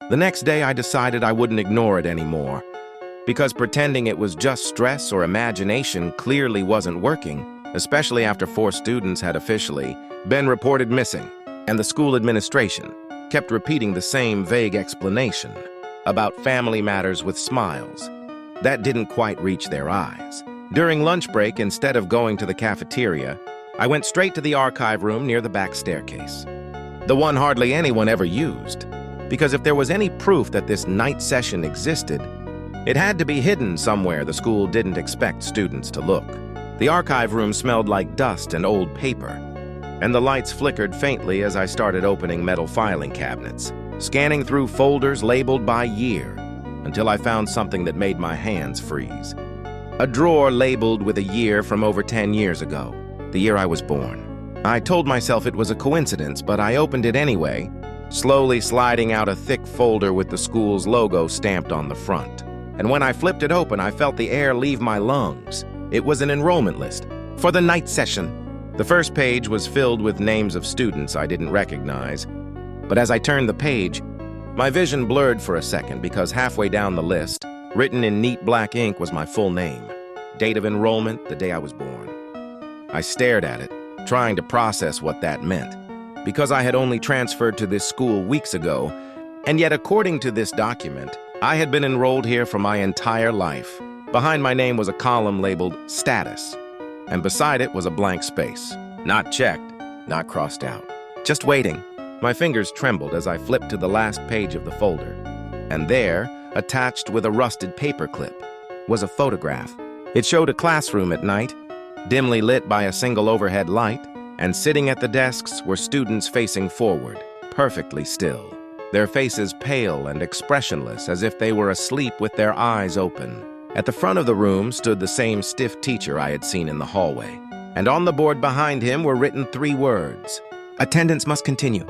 The next day, I decided I wouldn't ignore it anymore, because pretending it was just stress or imagination clearly wasn't working, especially after 4 students had officially been reported missing, and the school administration kept repeating the same vague explanation about family matters with smiles. That didn't quite reach their eyes. During lunch break, instead of going to the cafeteria, I went straight to the archive room near the back staircase, the one hardly anyone ever used, because if there was any proof that this night session existed, it had to be hidden somewhere the school didn't expect students to look. The archive room smelled like dust and old paper, and the lights flickered faintly as I started opening metal filing cabinets, scanning through folders labeled by year, until I found something that made my hands freeze. A drawer labeled with a year from over 10 years ago, the year I was born. I told myself it was a coincidence, but I opened it anyway, slowly sliding out a thick folder with the school's logo stamped on the front. And when I flipped it open, I felt the air leave my lungs. It was an enrollment list for the night session. The first page was filled with names of students I didn't recognize, but as I turned the page, my vision blurred for a second because halfway down the list, written in neat black ink, was my full name, date of enrollment, the day I was born. I stared at it, trying to process what that meant, because I had only transferred to this school weeks ago, and yet according to this document, I had been enrolled here for my entire life. Behind my name was a column labeled Status, and beside it was a blank space. Not checked, not crossed out. Just waiting. My fingers trembled as I flipped to the last page of the folder, and there, attached with a rusted paperclip, was a photograph. It showed a classroom at night, dimly lit by a single overhead light, and sitting at the desks were students facing forward, perfectly still, their faces pale and expressionless as if they were asleep with their eyes open. At the front of the room stood the same stiff teacher I had seen in the hallway, and on the board behind him were written 3 words: "Attendance must continue."